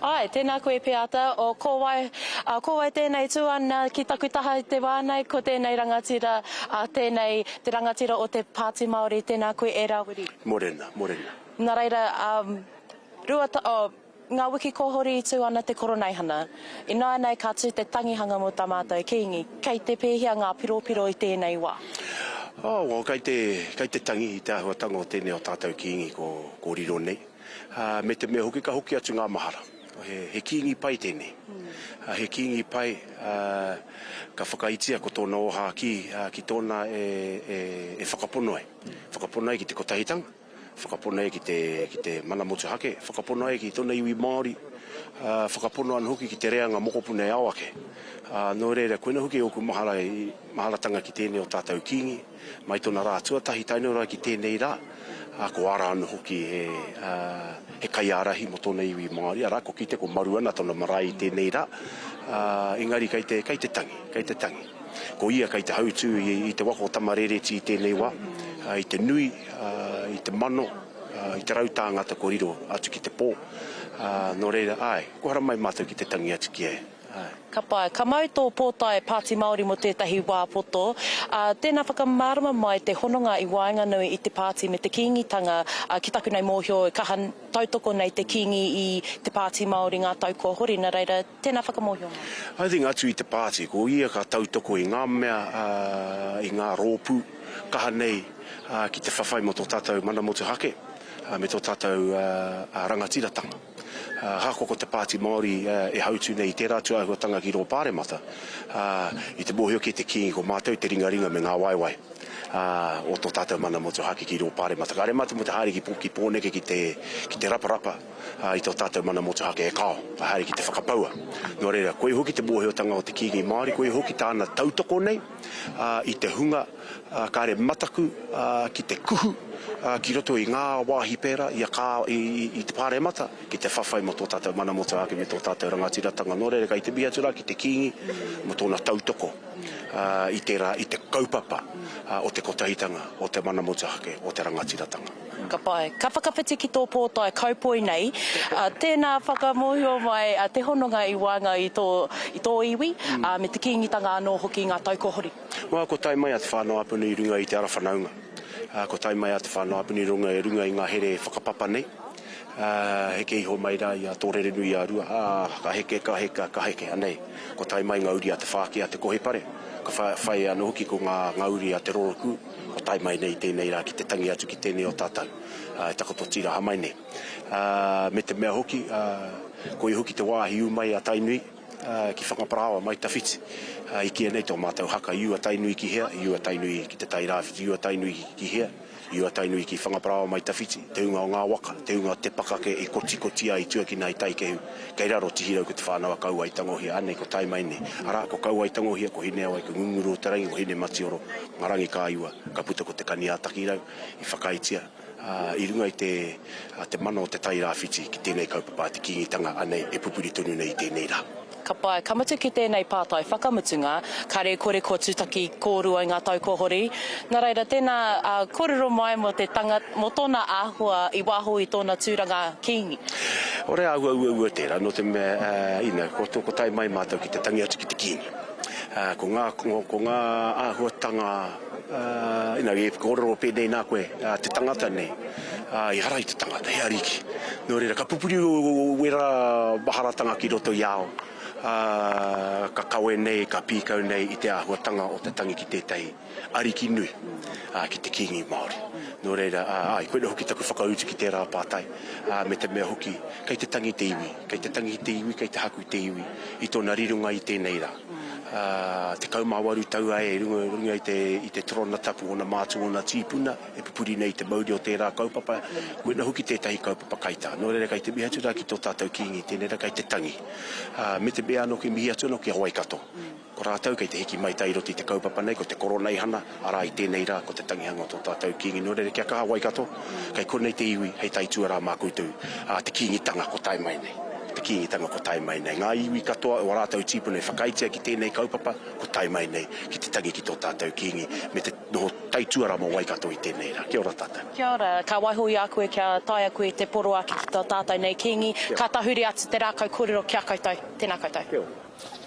Ai, tēnā koe peata o kōwai tēnei tuana ki taku taha i te wānei ko tēnei rangatira, tēnei te rangatira o te Pāti Māori, tēnā koe e rawiri. Morena. Nā reira, ngā wiki kōhori i tū ana te koroneihana. I nānei ka tū te tangihanga mo tā mātou kiingi, kei te pēhia ngā piropiro i tēnei wā. Kei te tangi i te ahuatanga o tēnei o tātou kiingi ko riro nei. Me te mea hoki ka hoki atu ngā mahara. He kiingi pai tēnei. He kiingi pai ka whakaitia ko tōna oha ki tōna e whakaponoe. Whakaponoe ki te kotahitanga. Whakaponoe ki te mana motu hake. Whakaponoe ki tōna iwi Māori. Whakaponoe anu hoki ki te reanga mokopuna e awake. Nō reira, koina hoki oku maharatanga ki tēnei o tātou kiingi. Mai tōna rā tuatahi tainora ki tēnei rā. Ko ara anu hoki he kai arahi mo tōna iwi Māori. Ara ko kite ko maru ana tōna marae i tēnei rā. Engari kei te tangi. Ko ia kei te hautu i te wako tamarereti i tēnei wā. I te nui, i te mano, i te rautangata ko riro atu ki te pō. Nō reira, ko hara mai mātou ki te tangi atu ki e. Ka pai, ka mau tō pōtai Pāti Māori mo tētahi wā poto. Tēnā whakamārama mai te hononga i Wainganui i te Pāti me te kiingitanga ki taku nei mōhio kaha tautoko nei te kiingi i te Pāti Māori ngā tau kua hori. Nā reira, tēnā whakamōhio mai? I think atu i te Pāti, ko ia ka tautoko i ngā mea, i ngā rōpū, kaha nei ki te whawhai mo tō tātou mana motu hake, me tō tātou rangatiratanga. Hako ko te Pāti Māori e hautu nei te rātua ahuatanga ki rō Pāremata. I te mōhio ki te kiingi ko mātou te ringaringa me ngā waiwai. O tō tātou mana motu hake ki rō Pāremata. Ka remata mo te haere ki pōneke ki te raparapa. I tō tātou mana motu hake e kao. Haere ki te whakapaua. Nō reira, koe hoki te mōhiotanga o te kiingi Māori, koe hoki tāna tautoko nei. I te hunga, kāre mataku, ki te kuhu, ki roto i ngā wāhi pēra, i te Pāremata, ki te whawhai mo tō tātou mana motu hake me tō tātou rangatiratanga. Nō reira, kai te biatura ki te kiingi, mo tōna tautoko, i te kaupapa, o te kotahitanga, o te mana motu hake, o te rangatiratanga. Ka pai. Ka whakawhiti ki tō pōtai kaupoi nei. Tēnā whakamohio mai te hononga i wanga i tō iwi, me te kiingitanga anō hoki ngā taukohori. Ko tai mai a te whānau apuni i runga i te ara whanaunga. Ko tai mai a te whānau apuni i runga i ngā here whakapapa nei. Heke iho mai rā i a tōrere nui a rua. Ka heke, anei. Ko tai mai ngā uri a te whāki a te kohepare. Ka whai anu hoki ko ngā uri a te roroku. Ko tai mai nei tēnei rā ki te tangi atu ki tēnei o tātou. E takoto tira ha mai nei. Me te mea hoki, ko i hoki te wāhi u mai a tainui. Ki whangaparawa mai tawhiti. I kia nei tō mātou haka, iu a tainui ki hea, iu a tainui ki te tairāwhiti, iu a tainui ki hea, iu a tainui ki whangaparawa mai tawhiti, te unga o ngā waka, te unga te pakake e koti ai tuakina i taikehu. Kei raro tihirau ko te whānawa kauai tangohia, anei ko tai mai nei. Ara, ko kauai tangohia, ko hine awai, ko ngunguru o te rangi, ko hine matioro, ngarangi ka iua, ka puta ko te kani a takirau, i whakaitia. I runga i te mana o te tairāwhiti, ki tēnei kaupapa te kiingitanga, anei e pupuri tonu nei tēnei rā. Ka pai, ka mutu ki tēnei pātai whakamutunga, ka re kore ko tūtaki kōrua i ngā taukohori. Nā reira, tēnā kōrero mai mo tōna āhua i waho i tōna tūranga kiingi. Ore ua tērā, no te mea, ko tai mai mātou ki te tangi atu ki te kiingi. Ko ngā āhuatanga, e kōrero pēnei nā koe, te tangata nei, i hara i te tangata, he ariki. Nō reira, ka pupuri o wera maharatanga ki roto i ao. Ka kawe nei, ka pīkau nei i te āhuatanga o te tangi ki tētahi ariki nui ki te kiingi Māori. Nō reira, koina hoki taku whakautu ki tērā pātai, me te mea hoki, kei te tangi te iwi, kei te haku te iwi, i tōna rirunga i tēnei rā. Te kaumawaru tau ai, runga i te trona tapu o na mātu o na tīpuna, e pupuri nei te mauri o tērā kaupapa, koina hoki tētahi kaupapa kaita. Nō reira, kei te mihi atu rā ki tō tātou kiingi, tēnei rā kei te tangi. Me te mea no ki mihi atu no ki Hawaii kato. Ko rātau kei te hiki mai tairoti te kaupapa nei, ko te koronei hana, ara i tēnei rā, ko te tangihanga o tō tātou kiingi. Nō reira, kia ka Hawaii kato, kei konei te iwi, hei taitua rā mā koutou, te kiingitanga ko tai mai nei. Te kingi tanga ko tai mai nei. Ngā iwi katoa o rātau tīpuna e whakaitea ki tēnei kaupapa ko tai mai nei ki te tangi ki tō tātou kingi me te noho taituara mo waikato i tēnei rā. Kia ora tātou. Kia ora, ka waihui a koe kia tai a koe te poro aki ki tō tātou nei kingi. Ka tahuri atu te rākau kōrero kia koutou. Tēnā koutou. Kia ora.